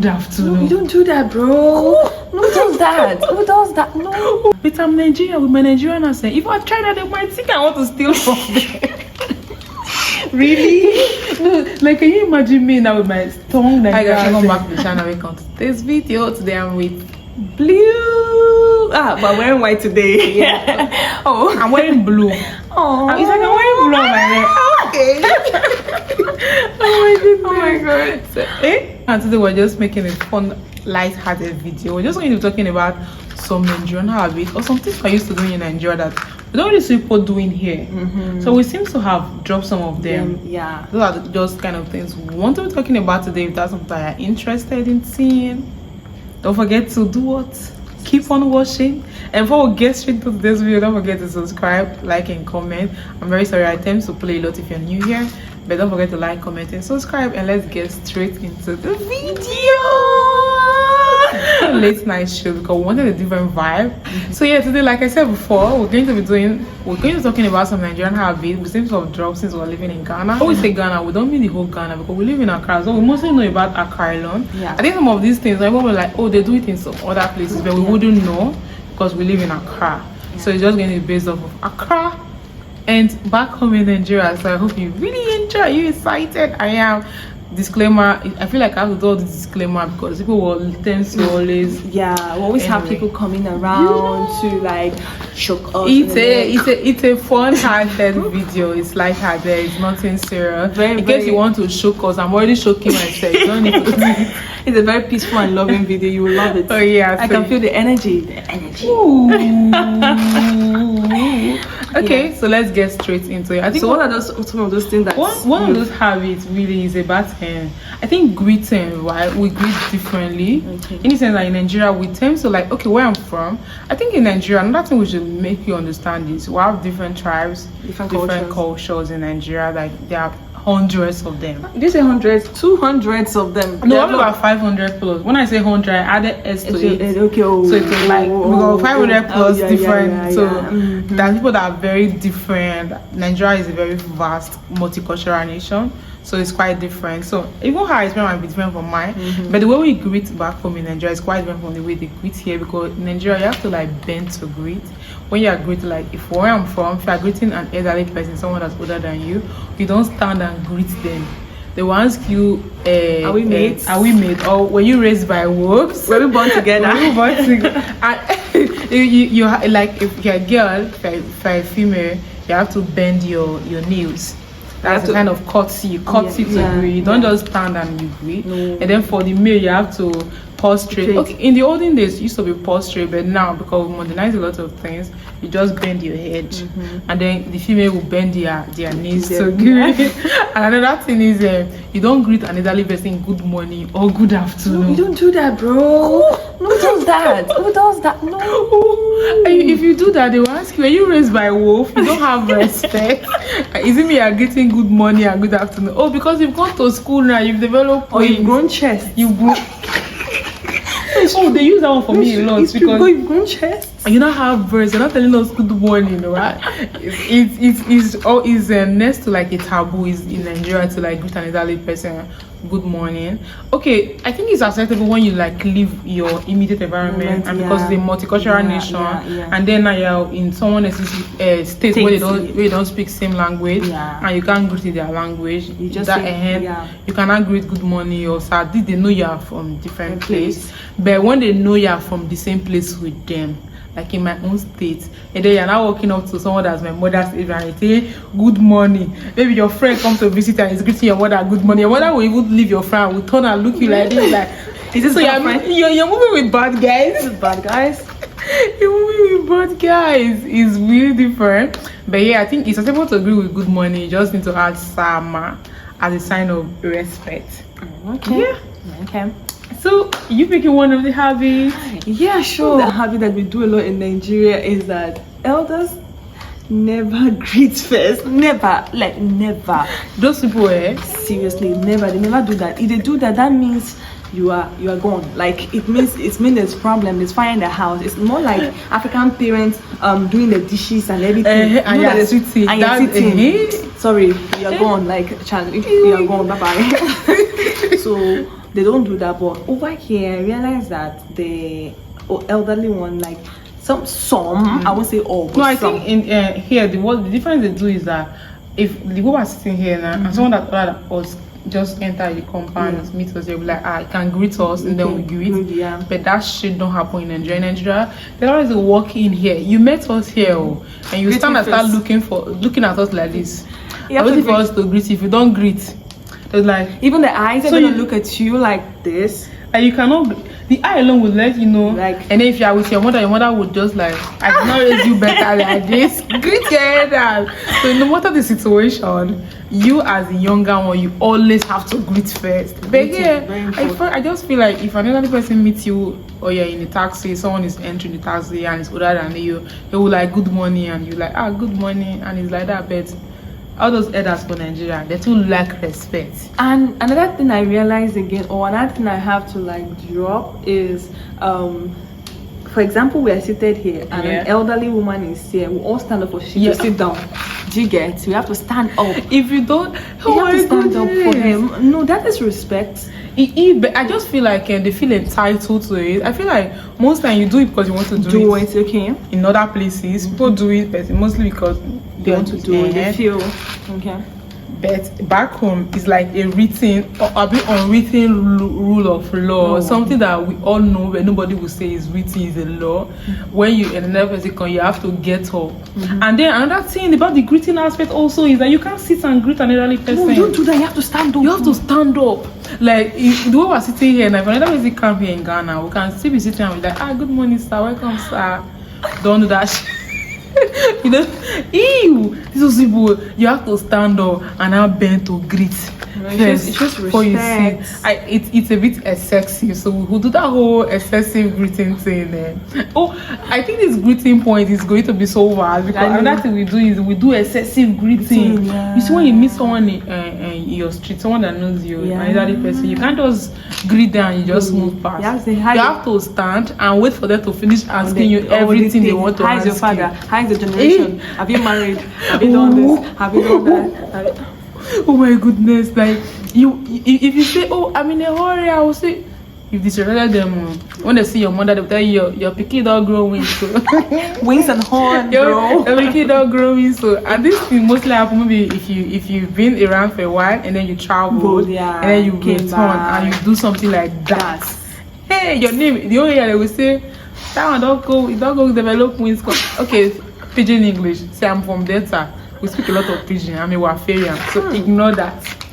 Good afternoon. No, you don't do that, bro. Who does that? Who does that? No. But I'm Nigerian with my Nigerian accent. If I try that, they might think I want to steal from them. Really? No, like, can you imagine me now with my tongue? Like, welcome back to the channel. Welcome to this video. Today I'm with blue. But wearing white today. Yeah. Oh, I'm wearing blue. Oh, it's like I'm wearing blue on my neck. Okay. Oh my god. So, and today we're just making a fun, light-hearted video. We're just going to be talking about some Nigerian habits or some things we're used to doing in Nigeria that we don't really see people doing here. So we seem to have dropped some of them. Yeah. Those are just kind of things we want to be talking about today. If that's something that you're interested in seeing, don't forget to do what? Keep on watching. And before we get straight to this video, don't forget to subscribe, like, and comment. I'm very sorry, I tend to play a lot if you're new here, but don't forget to like, comment, and subscribe. And let's get straight into the video. Late night show because we wanted a different vibe. So yeah, today, like I said before, we're going to be talking about some Nigerian habits. We seem to have dropped since we're living in Ghana. When we say Ghana, we don't mean the whole Ghana because we live in Accra, so we mostly know about Accra alone. Yeah. I think some of these things, everyone will like, oh, they do it in some other places, but we wouldn't know because we live in Accra. So it's just going to be based off of Accra and back home in Nigeria. So I hope you really enjoy. Are you excited? I am. Disclaimer, I feel like I have to do all this disclaimer because people will tend to always we always have people coming around to like shock us. It's a fun-hearted video. It's light-hearted. It's nothing serious. In case you want to shock us, I'm already shocking myself. You don't need to do it. It's a very peaceful and loving video. You will love it. Oh yeah, I can feel the energy. Okay, so let's get straight into it. I think so. What are some of those things that one of those habits really is about I think greeting, right? We greet differently. In the sense that in Nigeria we tend to like, okay, where I'm from, I think in Nigeria, another thing we should make you understand is we have different tribes, different cultures in Nigeria. Like there are hundreds of them. Did you say hundreds? 200s of them? No, I'm about 500 plus. When I say 100, I added S to it. Okay. So it's like we got 500 plus different. So there are people that are very different. Nigeria is a very vast, multicultural nation. So it's quite different. So even how I explain might be different from mine. But the way we greet back home in Nigeria is quite different from the way they greet here, because in Nigeria you have to like bend to greet. When you are greeting, like if where I'm from, if you are greeting an elderly person, someone that's older than you, you don't stand and greet them. They will ask you, are we mates? Are we mates? Or were you raised by wolves? Were we born together? You like if you're a girl, if you're a female, you have to bend your knees. That's a kind of courtesy to greet. You don't just stand and you greet. And then for the male, you have to prostrate. Okay, in the olden days, it used to be prostrate, but now because we modernize a lot of things, you just bend your head, and then the female will bend their knees to greet. And another thing is, you don't greet an elderly person good morning or good afternoon. No, you don't do that, bro. Who does that? Who does that? No. If you do that, they will ask you, are you raised by wolf? You don't have respect. Is it me you're getting good morning and good afternoon? Oh, because you've gone to school now, you've developed you've grown chest. You've grown. Oh, they use that one for me a lot because you've grown chest. You don't have birds. You're not telling us good morning, right? It's next to like a taboo is in Nigeria to like greet an elderly person good morning. Okay, I think it's acceptable when you like leave your immediate environment, and because it's a multicultural nation, and then now you're in someone else's state where they don't speak same language, and you can't greet in their language. You just you cannot greet good morning or sir. They know you are from different place, but when they know you are from the same place with them, like in my own state, and then you're now walking up to someone that's my mother's age and you say good morning. Maybe your friend comes to visit and is greeting your mother good morning. Your mother will even leave your friend, will turn and look you like this, like is this so you're moving with bad guys? You're moving with bad guys is really different. But yeah, I think it's possible to agree with good morning. You just need to add sama as a sign of respect. Okay. So you picking one of the habits? Yeah, sure. The habit that we do a lot in Nigeria is that elders never greet first. Never. Those people, seriously, never. They never do that. If they do that, that means you are gone. Like it means there's problem, there's fire in the house. It's more like African parents doing the dishes and everything. And you're sitting. Sorry, you are gone. Like Charlie, you are gone. Bye bye. So they don't do that. But over here, I realize that the elderly one, like some I won't say all, but No, I some. think in here the difference they do is that if the people are sitting here now and someone that other than us just enter the compound meet us, they'll be like, you can greet us and then we greet. Yeah. But that shit don't happen in Nigeria. In Nigeria, they always walk in here. You met us here, and you stand and start looking at us like this. Waiting for us to greet. If you don't greet, it's like even the eyes are gonna look at you like this. And you cannot, the eye alone will let you know. Like, and then if you are with your mother would just like, I cannot raise you better like this. Greet your head out. So no matter the situation, you as the younger one, you always have to greet first. But here, I just feel like if another person meets you or you're in a taxi, someone is entering the taxi and it's older than you, they will like, good morning, and you like, good morning, and it's like that. But all those elders for Nigeria, they too lack respect. And another thing I realized again, or another thing I have to like drop is, for example, we are seated here and an elderly woman is here. We all stand up for she to sit down. Do you get? We have to stand up. If you don't, you have to stand up for him. No, that is respect. I just feel like they feel entitled to it. I feel like most time you do it because you want to do it. Okay. In other places, people do it, but mostly because they want to do it. They feel okay. But back home, it's like a written or a bit unwritten rule of law, something that we all know, but nobody will say is written is a law. When you in another person come, you have to get up. And then another thing about the greeting aspect also is that you can't sit and greet an elderly person. No, don't do that. You have to stand up. You have to stand up. Like the way we're sitting here, and if another person come here in Ghana, we can still be sitting and be like, good morning, sir, welcome, sir. Don't do that shit. You know, this is people. You have to stand up and now bend to greet. It's just respect. It's a bit excessive, so we will do that whole excessive greeting thing. I think this greeting point is going to be so vast because another thing we do is we do excessive greeting. You see, when you meet someone in your street, someone that knows you, an elderly person, you can't just greet them and you just move past. You have to stand and wait for them to finish asking you everything they want to ask you. How is your father? How is the generation? Have you married? Have you done this? Have you done that? Oh my goodness, like if you say, I'm in a hurry, I will say, if disrespect them, when they see your mother, they'll tell you your picky dog grow wings, so wings and horn, bro. Your picky dog grow wings, so and this thing mostly happen maybe if you've been around for a while and then you travel and then you return and you do something like that. Hey, your name, the only they will say, that one don't go develop wings. Okay, pidgin English. Say I'm from Delta. We speak a lot of pidgin. I'm a Wafarian, so ignore that.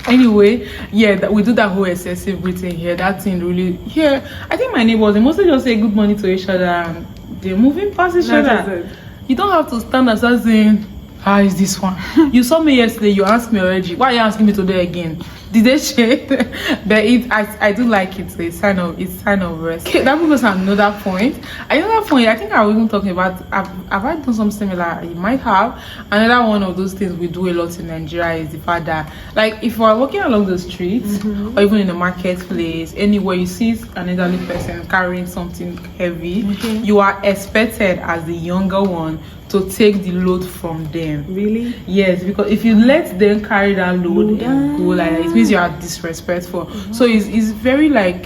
Anyway, we do that whole excessive greeting here. That thing really I think my neighbors, they mostly just say good morning to each other and they're moving past each other. You don't have to stand and start saying, how is this one? You saw me yesterday, you asked me already, why are you asking me today again? Did they share? But I do like it. So it's sign of respect. Okay, that brings us another point. Another point, I think I was even talking about. Have I done something similar? You might have. Another one of those things we do a lot in Nigeria is the fact that, like, if we're walking along the streets or even in the marketplace, anywhere you see an elderly person carrying something heavy, you are expected as the younger one to take the load from them. Really? Yes, because if you let them carry that load and go like that, it means you are disrespectful. So it's very like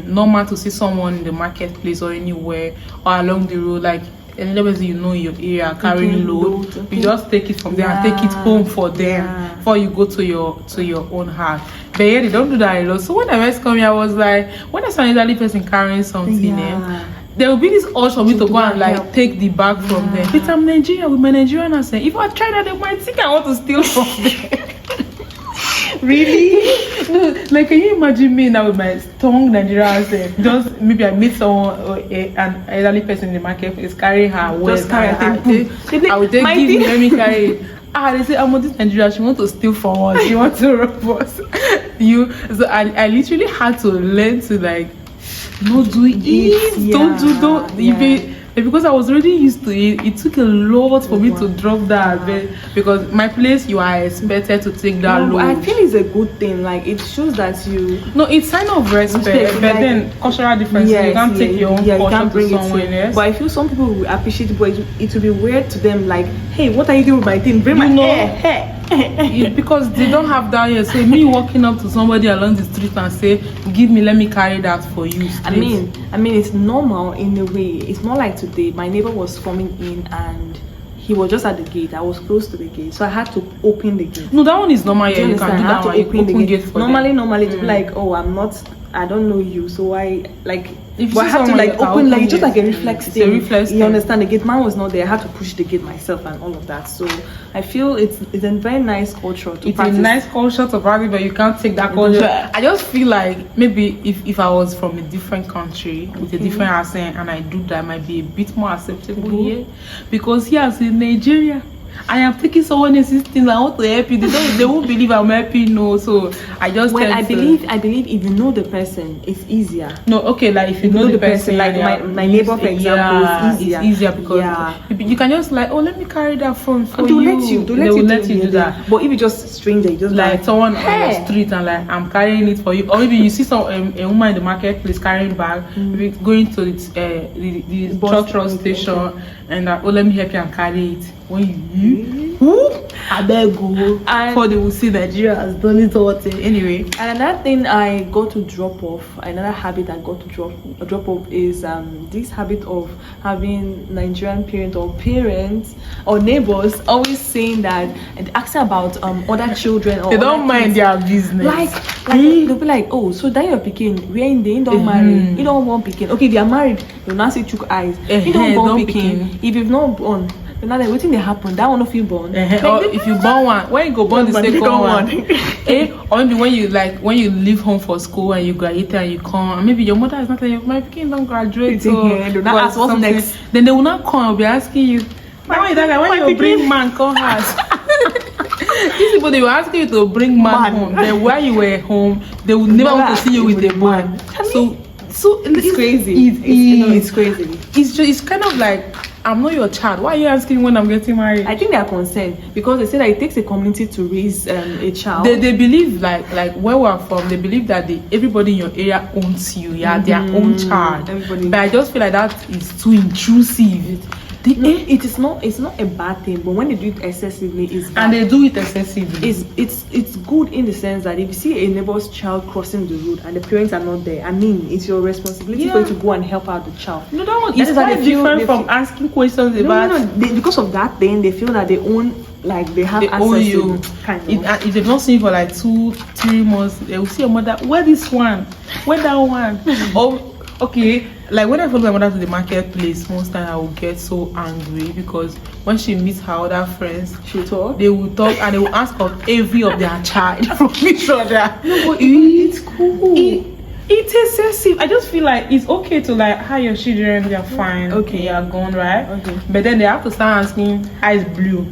normal to see someone in the marketplace or anywhere or along the road, like another person you know in your area carrying load. You just take it from there and take it home for them before you go to your own house. But yeah, they don't do that a lot. So when I first come here, I was like, when I saw an elderly person carrying something, there will be this urge for me to go and like take the bag from them. But I'm Nigerian with my Nigerian accent. If I try that, they might think I want to steal from them. Really? No, like, can you imagine me now with my strong Nigerian accent? Just maybe I meet someone or an elderly person in the market is carrying her waist. I will take give me, let me carry it. They say, I'm on this Nigeria, she want to steal from us, she want to rob us. So I literally had to learn to like not do it, don't because I was already used to it. It took a lot for me to drop that because my place, you are expected to take that load. I feel it's a good thing. Like, it shows that you it's sign of respect, but then cultural differences, you can't take your own culture to someone else. But I feel some people will appreciate it, but it will be weird to them, like, hey, what are you doing with my thing? Bring my hair. because they don't have that here. So me walking up to somebody along the street and say, "Give me, let me carry that for you." Straight. I mean, it's normal in a way. It's not like today. My neighbor was coming in and he was just at the gate. I was close to the gate, so I had to open the gate. No, that one is normal. Yeah, you can do that one. Open the gate for normally to be like, oh, I don't know you, so I like. If but I have to like open like just like a reflex thing. A reflex you understand? The gate man was not there. I had to push the gate myself and all of that. So I feel it's a very nice culture to practice. It's a nice culture to practice, but you can't take that culture. I just feel like maybe if I was from a different country with a different accent and I do that, might be a bit more acceptable here, because here as in Nigeria, I am taking someone else's things. I want to help you. They won't believe I'm helping. No, so I just. Well, I believe if you know the person, it's easier. No, okay, like if you know the person, like my neighbor, for example, it's easier because you can just like, oh, let me carry that phone for you. They will let you do that. But if you just stranger, you just like someone on the street and like, I'm carrying it for you, or maybe you see a woman in the marketplace carrying bag, maybe going to the truck station, and oh, let me help you and carry it. When I beg you, for they will see Nigeria has done it all. Anyway, and another thing I got to drop off, another habit I got to drop off is this habit of having Nigerian parents or neighbors always saying that and asking about other children or they don't mind their business. Like they'll be like, oh, so that you're picking, we ain't they don't marry, you don't want picking. Okay, they are married, you'll not see chook eyes. You don't want picking. If you've not born. Now that waiting they happen, that one of you born. Or if you born one, when you go born the second one. Or maybe when you leave home for school and you graduate and you come, and maybe your mother is not telling you, my kid don't graduate. Do not ask what's next. Then they will not come and be asking you, when you bring man come house. These people, they were asking you to bring man home. Then while you were home, they would never want to see you with a man. So it's crazy. It's crazy. It's kind of like, I'm not your child. Why are you asking when I'm getting married? I think they are concerned because they say that it takes a community to raise a child. They believe like where we're from, they believe that everybody in your area owns you. Yeah, their own child. Everybody. But I just feel like that is too intrusive. It's not a bad thing, but when they do it excessively, it's bad. And they do it excessively. It's good in the sense that if you see a neighbor's child crossing the road and the parents are not there, I mean, it's your responsibility for you to go and help out the child. No, that one is quite different from asking questions about. Because of that thing, they feel that they own, like they have access to you. Kind of. If they've not seen you for like 2-3 months, they will see your mother. Where this one? Where that one? Okay, like when I follow my mother to the marketplace, most time I will get so angry because when she meets her other friends, they will talk and they will ask of every of their child from each other. No, but it's cool. It's excessive. I just feel like it's okay to like, hi your children, they're fine. Okay, you're gone, right? Okay. But then they have to start asking, how is Blue?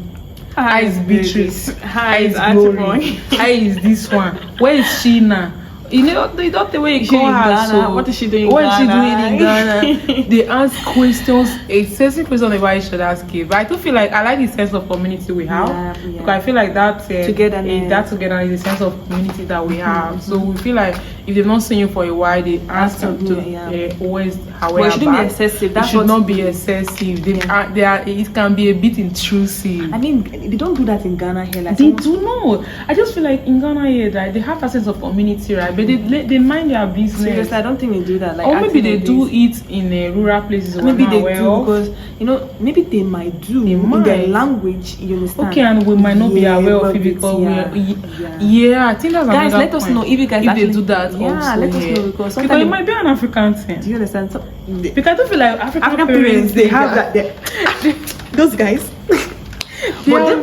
How is Beatrice? How is Glory? How is this one? Where is she now? You know, they don't the way you call her. So what is she doing? What is she doing in Ghana? They ask questions, excessive questions about each other's kids. But I do feel like I like the sense of community we have. Because I feel like that together is a sense of community that we have. So we feel like if they've not seen you for a while, they ask them to always it shouldn't be excessive. It should not be excessive. It can be a bit intrusive. I mean, they don't do that in Ghana here. Like they do not. I just feel like in Ghana here, right, they have a sense of community, right? But they mind their business. Seriously, I don't think they do that. Like, or maybe they do it in rural places. Maybe they do because maybe they might do in their language. You understand? Okay, and we might not be aware of it because I think that's guys. Let us know if you guys they do that. Yeah, let us know because it might be an African thing. Do you understand? Because I don't feel like African parents they have that. Those guys. But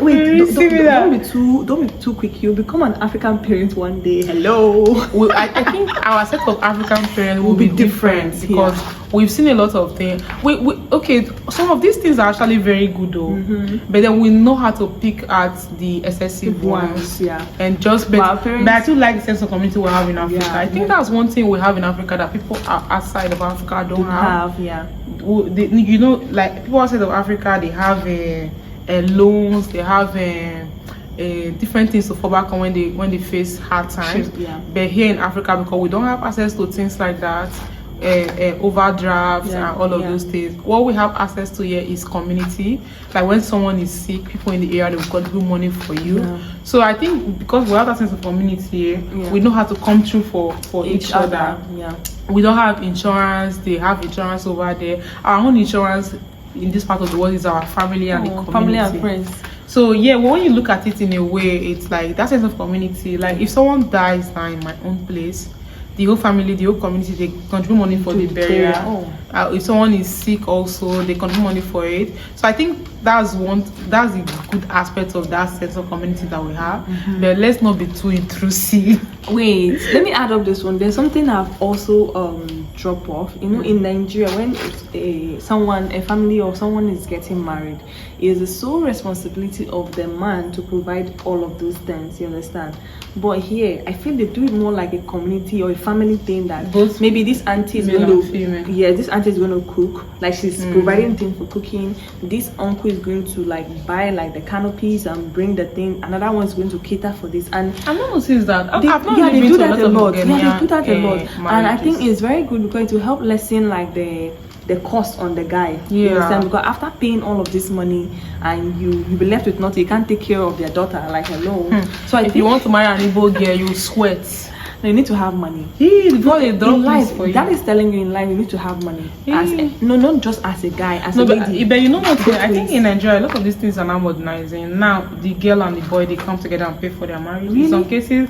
don't be too quick. You'll become an African parent one day. Hello. I think our set of African parents will be different because we've seen a lot of things. Okay, some of these things are actually very good though, but then we know how to pick at the excessive ones. And just but I do like the sense of community we have in Africa. I think that's one thing we have in Africa that people outside of Africa don't have. Like people outside of Africa, they have loans, they have different things to fall back on when they face hard times. But here in Africa, because we don't have access to things like that, overdrafts and all of those things. What we have access to here is community. Like when someone is sick, people in the area, they will contribute money for you. So I think because we have that sense of community, we know how to come through for each other. We don't have insurance, they have insurance over there. Our own insurance in this part of the world is our family and the community. Family and friends. So yeah, when you look at it in a way, it's like that sense of community. Like if someone dies now in my own place, the whole family, the whole community, they contribute money for the burial. If someone is sick also, they contribute money for it. So I think that's the good aspect of that sense of community that we have. But let's not be too intrusive. Wait, let me add up this one. There's something I've also dropped off. You know, in Nigeria, when a family or someone is getting married, it is the sole responsibility of the man to provide all of those things. You understand? But here, I feel they do it more like a community or a family thing, that Both maybe this auntie is going to, this auntie is going to cook, like she's providing things for cooking. This uncle is going to like buy like the canopies and bring the thing. Another one is going to cater for this. And I've not noticed that. They do that a lot. They do that a lot. Marriages. And I think it's very good because it will help lessen like the cost on the guy. You understand? Because after paying all of this money and you be left with nothing, you can't take care of their daughter, like hello. So if you want to marry an Igbo girl, you sweat. You need to have money. Before they drop life, for you. That is telling you in life you need to have money. Not just as a guy, as a lady. But you know what? I think in Nigeria, a lot of these things are now modernizing. Now the girl and the boy, they come together and pay for their marriage. In some cases,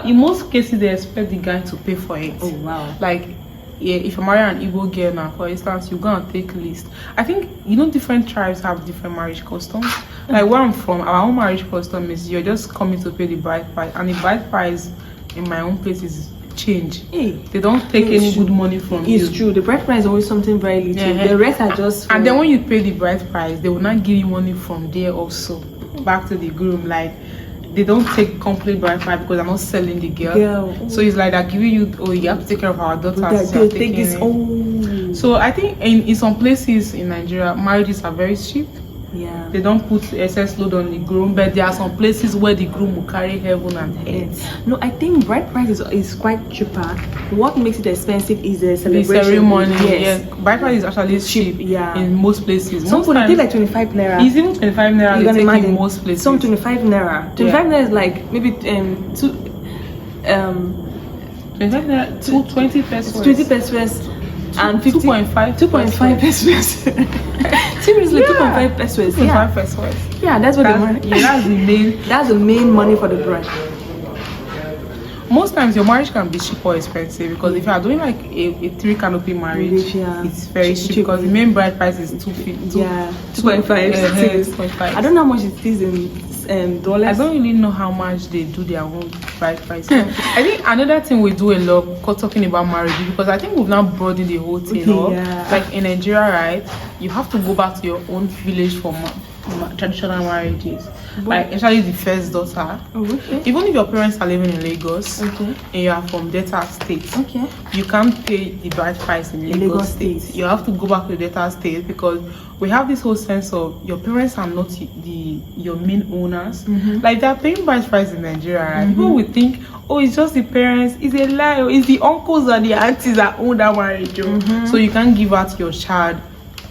in most cases, they expect the guy to pay for it. Oh wow! Like if you marry an Igbo girl now, for instance, you go and take list. I think different tribes have different marriage customs. Like where I'm from, our own marriage custom is you're just coming to pay the bride price, and the bride price in my own place is change. They don't take any good money from you. It's true. The bride price is always something very little. The rest are just and then when you pay the bride price, they will not give you money from there also back to the groom. Like they don't take complete bride price because they're not selling the girl. So it's like they're giving you, you have to take care of our daughters. They take this. So I think in some places in Nigeria, marriages are very cheap. They don't put excess load on the groom, but there are some places where the groom will carry heaven and earth. No, I think bride price is quite cheaper. What makes it expensive is the celebration. The ceremony. Yes. Bride price is actually cheap. In most places. Some people take like 25 naira. It's even 25 naira. You can imagine in most places. Some 25 naira. 25 naira is like maybe 25 naira, 20 pesos. 20 pesos. And 2.5 pesos. Seriously, 2.5 pesos. 2.5 pesos. Yeah, that's what the money. That's the main money for the bride. Most times your marriage can be cheap or expensive because if you are doing like a 3 canopy marriage, it's very cheap because the main bride price is 2.5. I don't know how much it is in dollars. I don't really know how much they do their own bride price. I think another thing we do a lot talking about marriage because I think we've now broadened the whole thing up. Like in Nigeria, right, you have to go back to your own village for traditional marriages, like especially the first daughter. Even if your parents are living in Lagos and you are from Delta State, you can't pay the bride price in Lagos State. You have to go back to the Delta State because we have this whole sense of your parents are not your main owners. Like they're paying bride price in Nigeria, right? People will think, oh, it's just the parents. It's a lie. It's the uncles and the aunties that own that marriage. So you can't give out your child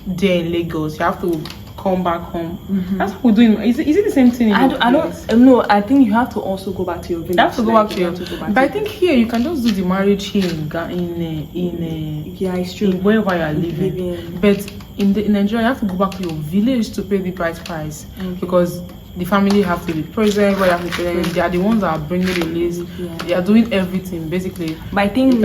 there in Lagos. You have to come back home. That's what we're doing. Is it the same thing? I don't know. I think you have to also go back to your village. You have to go back to your village. But I think here you can just do the marriage here it's true. In wherever you are living. But in Nigeria, you have to go back to your village to pay the bride price because the family have to be present. Where you have to be present. They are the ones that are bringing the list. They are doing everything basically. But I think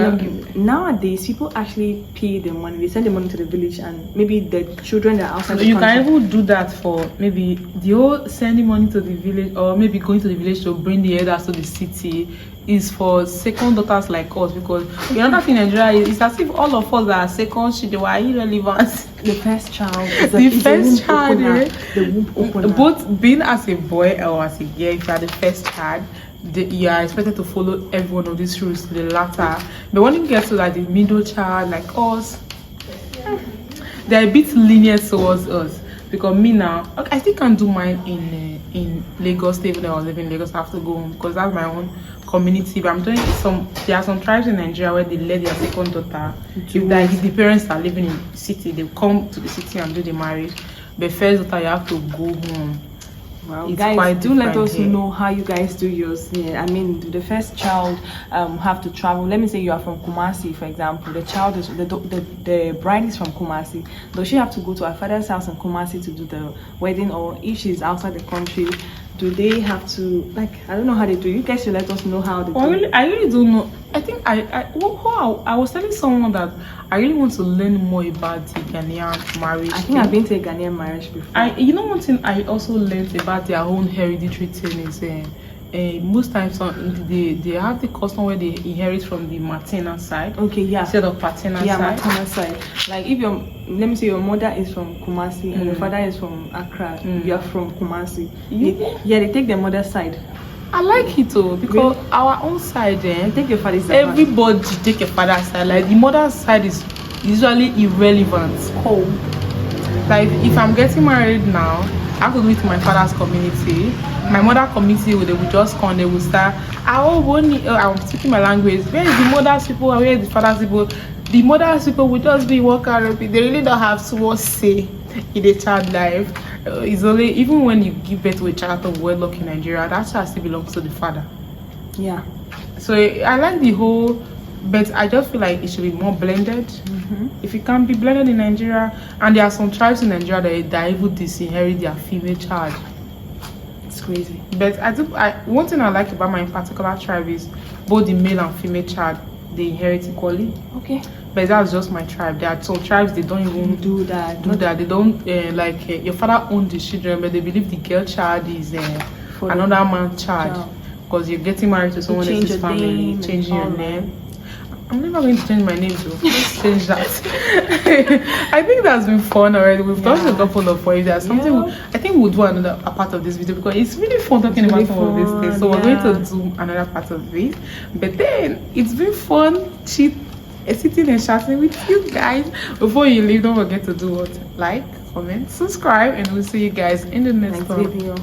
nowadays people actually pay the money. They send the money to the village, and maybe the children that are outside. So you can even do that for maybe the whole sending money to the village, or maybe going to the village to bring the elders to the city. Is for second daughters like us because the other thing in Nigeria is as if all of us are second children were irrelevant. The first child, the womb opener. Both being as a boy or as a girl, if you are the first child, you are expected to follow every one of these rules to the latter. But when you get to like the middle child like us, they're a bit lenient towards us. Because me now, I still can't do mine in Lagos State. When I was living in Lagos, I have to go home because that's my own community, but I'm doing there are some tribes in Nigeria where they let their second daughter, if the parents are living in the city, they come to the city and do the marriage. But first daughter, you have to go home. Wow, It's guys, quite do let us different here. know how you guys do yours. Yeah, I mean, do the first child have to travel? Let me say you are from Kumasi, for example. The child is the bride is from Kumasi. Does she have to go to her father's house in Kumasi to do the wedding, or if she's outside the country, do they have to, like, I don't know how they do. You guys should let us know how they do. I really don't know. I think I was telling someone that I really want to learn more about the Ghanaian marriage. I think I've been to a Ghanaian marriage before. One thing I also learned about their own hereditary thing is most times they have the custom where they inherit from the maternal side. Okay, yeah. Instead of paternal side. Yeah, maternal side. Like if let me say your mother is from Kumasi and your father is from Accra, you are from Kumasi. Yeah, they take their mother's side. I like it too, because our own side take your father's side. everybody take your father's side. Like the mother's side is usually irrelevant. Oh. Like if I'm getting married now, I have to do it to my father's community. My mother community, they will just come, they will start. I'm speaking my language. Where is the mother's people? Where is the father's people? The mother's people will just be worker. They really don't have too much say in the child life. It's only even when you give birth to a child of wedlock in Nigeria, that child still belongs to the father. Yeah. So I like the whole, but I just feel like it should be more blended. If it can be blended in Nigeria, and there are some tribes in Nigeria that even disinherit their female child. It's crazy. But one thing I like about my particular tribe is both the male and female child, they inherit equally. Okay. But that's just my tribe. There are some tribes they don't even do that. They don't your father owns the children, but they believe the girl child is another man's child, because you're getting married to someone else's family, changing your name. I'm never going to change my name though. Let's change that. I think that's been fun already. We've done a couple of points. There's something I think we'll do a part of this video, because it's really fun talking about some of these things. So we're going to do another part of it. But then it's been fun sitting and chatting with you guys. Before you leave, don't forget to do what? Like, comment, subscribe, and we'll see you guys in the next one. Video.